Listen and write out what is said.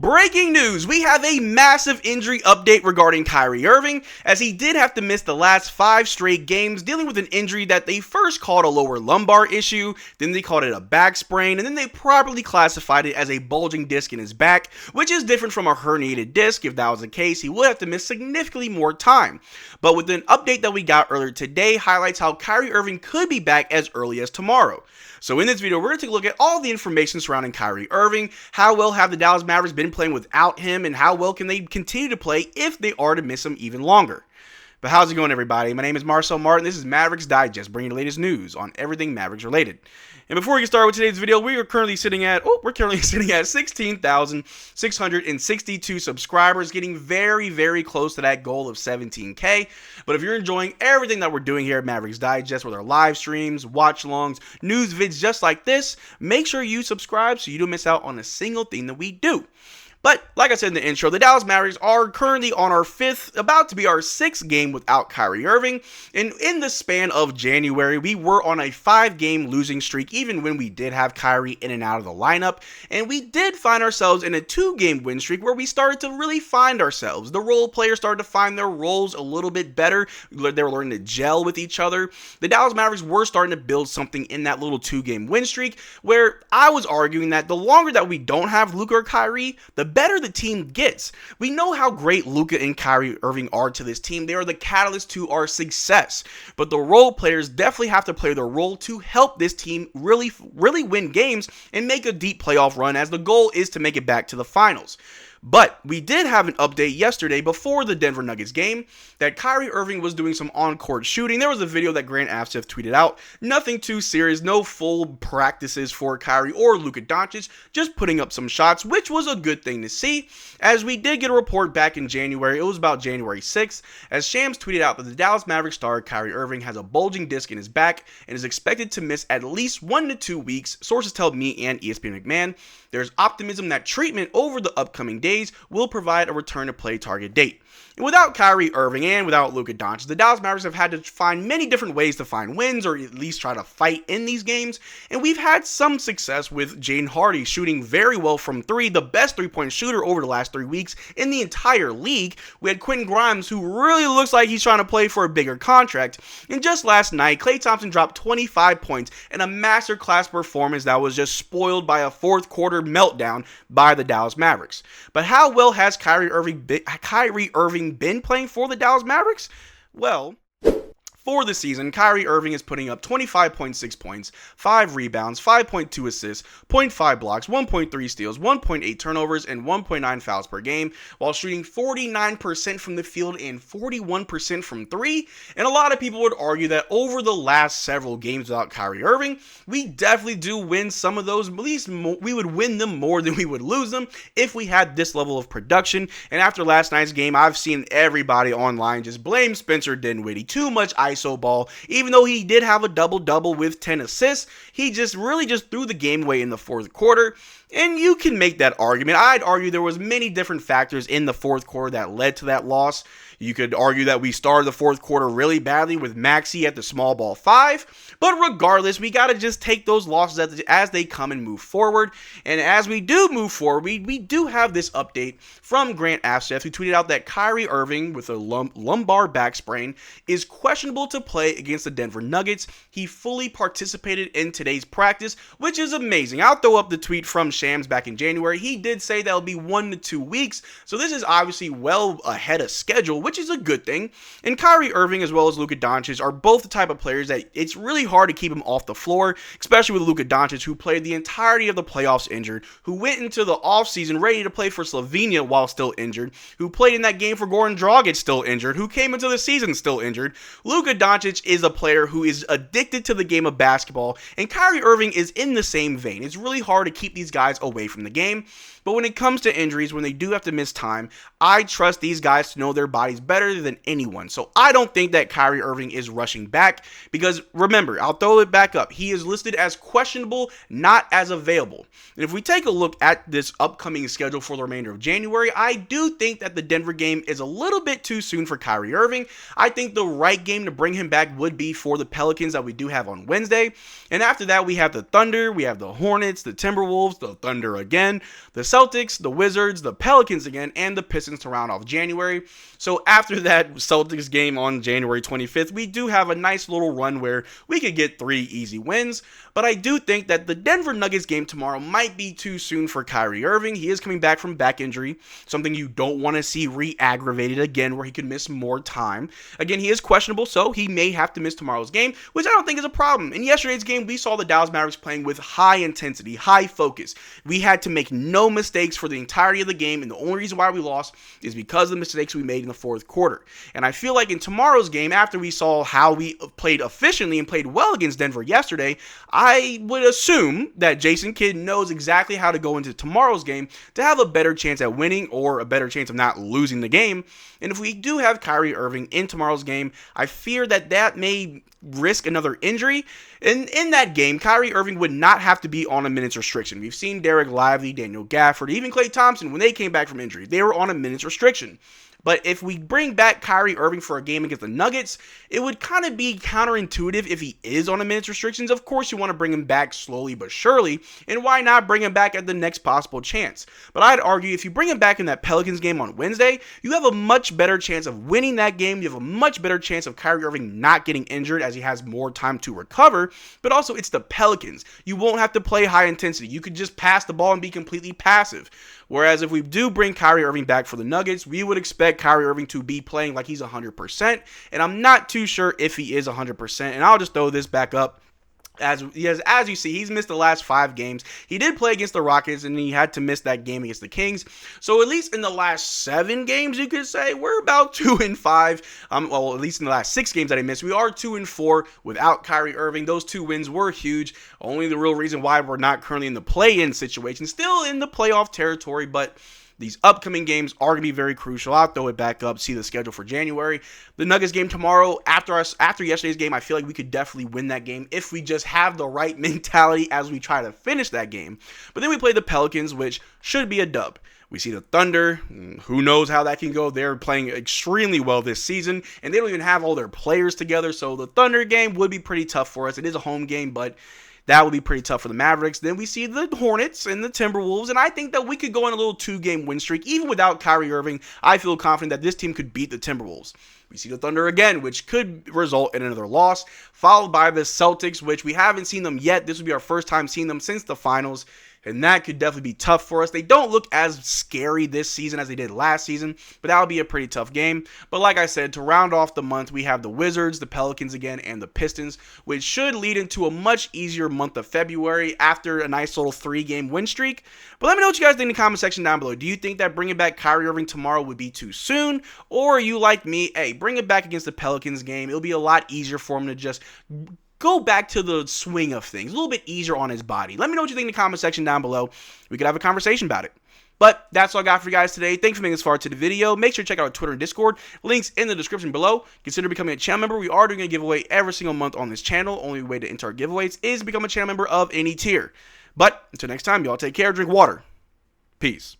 Breaking news, we have a massive injury update regarding Kyrie Irving, as he did have to miss the last 5 straight games dealing with an injury that they first called a lower lumbar issue, then they called it a back sprain, and then they properly classified it as a bulging disc in his back, which is different from a herniated disc. If that was the case, he would have to miss significantly more time. But with an update that we got earlier today highlights how Kyrie Irving could be back as early as tomorrow. So in this video, we're going to take a look at all the information surrounding Kyrie Irving, how well have the Dallas Mavericks been playing without him, and how well can they continue to play if they are to miss him even longer. But how's it going, everybody? My name is Marcel Martin. This is Mavs Digest, bringing you the latest news on everything Mavericks related. And before we get started with today's video, we're currently sitting at 16,662 subscribers, getting very, very close to that goal of 17K. But if you're enjoying everything that we're doing here at Mavs Digest with our live streams, watch-alongs, news vids just like this, make sure you subscribe so you don't miss out on a single thing that we do. But, like I said in the intro, the Dallas Mavericks are currently on our 5th, about to be our 6th game without Kyrie Irving. And in the span of January, we were on a 5-game losing streak, even when we did have Kyrie in and out of the lineup. And we did find ourselves in a 2-game win streak where we started to really find ourselves. The role players started to find their roles a little bit better. They were learning to gel with each other. The Dallas Mavericks were starting to build something in that little 2-game win streak, where I was arguing that the longer that we don't have Luka or Kyrie, the better the team gets. We know how great Luka and Kyrie Irving are to this team. They are the catalyst to our success. But the role players definitely have to play their role to help this team really win games and make a deep playoff run, as the goal is to make it back to the finals. But we did have an update yesterday before the Denver Nuggets game that Kyrie Irving was doing some on-court shooting. There was a video that Grant Afseth tweeted out. Nothing too serious, no full practices for Kyrie or Luka Doncic, just putting up some shots, which was a good thing to see, as we did get a report back in January. It was about January 6th, as Shams tweeted out that the Dallas Mavericks star Kyrie Irving has a bulging disc in his back and is expected to miss at least 1 to 2 weeks. Sources tell me and ESPN McMahon. There's optimism that treatment over the upcoming days will provide a return to play target date. And without Kyrie Irving and without Luka Doncic, the Dallas Mavericks have had to find many different ways to find wins, or at least try to fight in these games. And we've had some success with Jaden Hardy shooting very well from 3, the best 3-point shooter over the last 3 weeks in the entire league. We had Quentin Grimes, who really looks like he's trying to play for a bigger contract. And just last night, Klay Thompson dropped 25 points in a masterclass performance that was just spoiled by a fourth quarter meltdown by the Dallas Mavericks. But how well has Kyrie Irving been playing for the Dallas Mavericks? Well, for the season, Kyrie Irving is putting up 25.6 points, 5 rebounds, 5.2 assists, 0.5 blocks, 1.3 steals, 1.8 turnovers, and 1.9 fouls per game, while shooting 49% from the field and 41% from 3. And a lot of people would argue that over the last several games without Kyrie Irving, we definitely do win some of those. At least we would win them more than we would lose them if we had this level of production. And after last night's game, I've seen everybody online just blame Spencer Dinwiddie. Too much ISO ball. Even though he did have a double-double with 10 assists, he just threw the game away in the fourth quarter. And you can make that argument. I'd argue there was many different factors in the fourth quarter that led to that loss. You could argue that we started the fourth quarter really badly with Maxey at the small ball 5. But regardless, we got to just take those losses as they come and move forward. And as we do move forward, we do have this update from Grant Afseth, who tweeted out that Kyrie Irving with a lumbar back sprain is questionable to play against the Denver Nuggets. He fully participated in today's practice, which is amazing. I'll throw up the tweet from Shams back in January. He did say that'll be 1 to 2 weeks. So this is obviously well ahead of schedule, which is a good thing. And Kyrie Irving as well as Luka Doncic are both the type of players that it's really hard to keep them off the floor, especially with Luka Doncic, who played the entirety of the playoffs injured, who went into the offseason ready to play for Slovenia while still injured, who played in that game for Goran Dragic still injured, who came into the season still injured. Luka Doncic is a player who is addicted to the game of basketball, and Kyrie Irving is in the same vein. It's really hard to keep these guys away from the game. But when it comes to injuries, when they do have to miss time, I trust these guys to know their bodies better than anyone. So I don't think that Kyrie Irving is rushing back, because remember, I'll throw it back up. He is listed as questionable, not as available. And if we take a look at this upcoming schedule for the remainder of January, I do think that the Denver game is a little bit too soon for Kyrie Irving. I think the right game to bring him back would be for the Pelicans that we do have on Wednesday. And after that, we have the Thunder, we have the Hornets, the Timberwolves, the Thunder again, the Celtics, the Wizards, the Pelicans again, and the Pistons to round off January. So after that Celtics game on January 25th, we do have a nice little run where we could get 3 easy wins. But I do think that the Denver Nuggets game tomorrow might be too soon for Kyrie Irving. He is coming back from back injury, something you don't want to see re-aggravated again where he could miss more time. Again, he is questionable, so he may have to miss tomorrow's game, which I don't think is a problem. In yesterday's game, we saw the Dallas Mavericks playing with high intensity, high focus. We had to make no mistakes for the entirety of the game, and the only reason why we lost is because of the mistakes we made in the fourth quarter. And I feel like in tomorrow's game, after we saw how we played efficiently and played well against Denver yesterday, I would assume that Jason Kidd knows exactly how to go into tomorrow's game to have a better chance at winning or a better chance of not losing the game. And if we do have Kyrie Irving in tomorrow's game, I fear that that may risk another injury. And in that game, Kyrie Irving would not have to be on a minutes restriction. We've seen Derrick Lively, Daniel Gafford, even Klay Thompson, when they came back from injury, they were on a minutes restriction. But if we bring back Kyrie Irving for a game against the Nuggets, it would kind of be counterintuitive if he is on a minutes restrictions. Of course, you want to bring him back slowly but surely, and why not bring him back at the next possible chance? But I'd argue if you bring him back in that Pelicans game on Wednesday, you have a much better chance of winning that game. You have a much better chance of Kyrie Irving not getting injured as he has more time to recover. But also, it's the Pelicans. You won't have to play high intensity. You could just pass the ball and be completely passive. Whereas if we do bring Kyrie Irving back for the Nuggets, we would expect Kyrie Irving to be playing like he's 100%. And I'm not too sure if he is 100%. And I'll just throw this back up. As you see, he's missed the last 5 games. He did play against the Rockets, and he had to miss that game against the Kings. So at least in the last 7 games, you could say we're about 2-5. Well, at least in the last 6 games that he missed, we are 2-4 without Kyrie Irving. Those 2 wins were huge. Only the real reason why we're not currently in the play-in situation, still in the playoff territory, but these upcoming games are going to be very crucial. I'll throw it back up, see the schedule for January. The Nuggets game tomorrow, after yesterday's game, I feel like we could definitely win that game if we just have the right mentality as we try to finish that game. But then we play the Pelicans, which should be a dub. We see the Thunder. Who knows how that can go? They're playing extremely well this season, and they don't even have all their players together. So the Thunder game would be pretty tough for us. It is a home game, but that would be pretty tough for the Mavericks. Then we see the Hornets and the Timberwolves, and I think that we could go on a little 2-game win streak. Even without Kyrie Irving, I feel confident that this team could beat the Timberwolves. We see the Thunder again, which could result in another loss, followed by the Celtics, which we haven't seen them yet. This would be our first time seeing them since the finals, and that could definitely be tough for us. They don't look as scary this season as they did last season, but that would be a pretty tough game. But like I said, to round off the month, we have the Wizards, the Pelicans again, and the Pistons, which should lead into a much easier month of February after a nice little 3-game win streak. But let me know what you guys think in the comment section down below. Do you think that bringing back Kyrie Irving tomorrow would be too soon? Or are you like me? Hey, bring it back against the Pelicans game. It'll be a lot easier for him to just go back to the swing of things, a little bit easier on his body. Let me know what you think in the comment section down below. We could have a conversation about it. But that's all I got for you guys today. Thanks for making this far to the video. Make sure to check out our Twitter and Discord. Links in the description below. Consider becoming a channel member. We are doing a giveaway every single month on this channel. Only way to enter our giveaways is to become a channel member of any tier. But until next time, y'all take care, drink water. Peace.